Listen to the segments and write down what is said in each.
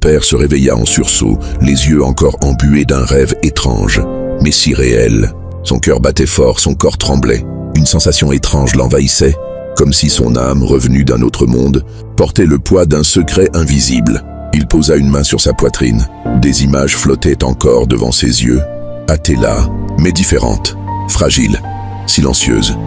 père se réveilla en sursaut, les yeux encore embués d'un rêve étrange, mais si réel. Son cœur battait fort, son corps tremblait. Une sensation étrange l'envahissait, comme si son âme, revenue d'un autre monde, portait le poids d'un secret invisible. Il posa une main sur sa poitrine. Des images flottaient encore devant ses yeux. Athéla, mais différente, fragile, silencieuse.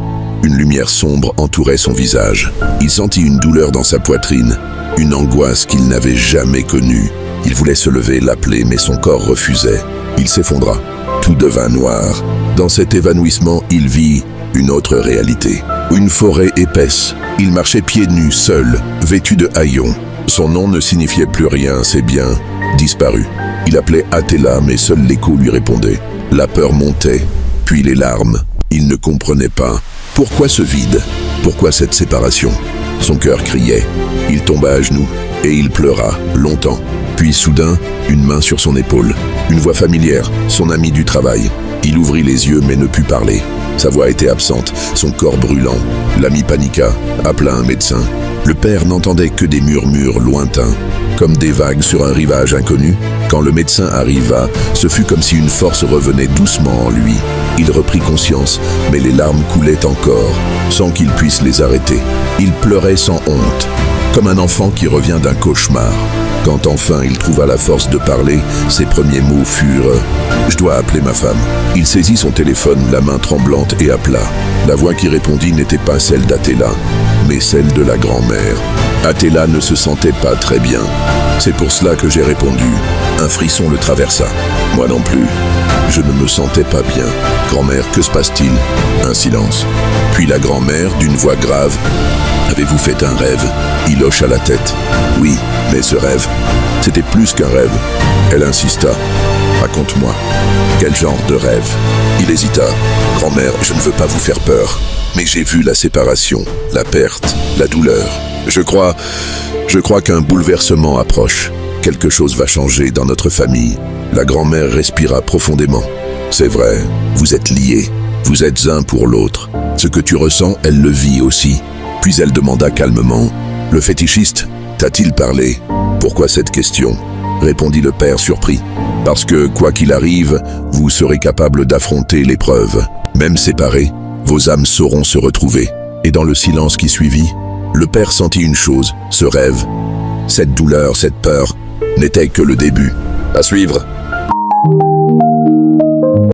Une lumière sombre entourait son visage. Il sentit une douleur dans sa poitrine, une angoisse qu'il n'avait jamais connue. Il voulait se lever, l'appeler, mais son corps refusait. Il s'effondra. Tout devint noir. Dans cet évanouissement, il vit une autre réalité. Une forêt épaisse. Il marchait pieds nus, seul, vêtu de haillons. Son nom ne signifiait plus rien, ses biens disparus. Il appelait Athéla, mais seul l'écho lui répondait. La peur montait, puis les larmes. Il ne comprenait pas. Pourquoi ce vide? Pourquoi cette séparation? Son cœur criait. Il tomba à genoux, et il pleura, longtemps. Puis soudain, une main sur son épaule. Une voix familière, son ami du travail. Il ouvrit les yeux mais ne put parler. Sa voix était absente, son corps brûlant. L'ami paniqua, appela un médecin. Le père n'entendait que des murmures lointains, comme des vagues sur un rivage inconnu. Quand le médecin arriva, ce fut comme si une force revenait doucement en lui. Il reprit conscience, mais les larmes coulaient encore, sans qu'il puisse les arrêter. Il pleurait sans honte, comme un enfant qui revient d'un cauchemar. Quand enfin il trouva la force de parler, ses premiers mots furent « Je dois appeler ma femme ». Il saisit son téléphone, la main tremblante, et appela. La voix qui répondit n'était pas celle d'Athéla, mais celle de la grand-mère. Athéla ne se sentait pas très bien. C'est pour cela que j'ai répondu. Un frisson le traversa. Moi non plus. Je ne me sentais pas bien. Grand-mère, que se passe-t-il? Un silence. Puis la grand-mère, d'une voix grave. Avez-vous fait un rêve? Il hocha la tête. Oui, mais ce rêve, c'était plus qu'un rêve. Elle insista. Raconte-moi. Quel genre de rêve? Il hésita. Grand-mère, je ne veux pas vous faire peur, mais j'ai vu la séparation, la perte, la douleur. Je crois qu'un bouleversement approche. Quelque chose va changer dans notre famille. La grand-mère respira profondément. C'est vrai, vous êtes liés. Vous êtes un pour l'autre. Ce que tu ressens, elle le vit aussi. Puis elle demanda calmement. Le fétichiste, t'a-t-il parlé? Pourquoi cette question? Répondit le père surpris. Parce que, quoi qu'il arrive, vous serez capable d'affronter l'épreuve. Même séparés, vos âmes sauront se retrouver. Et dans le silence qui suivit, le père sentit une chose, ce rêve. Cette douleur, cette peur, n'était que le début. À suivre.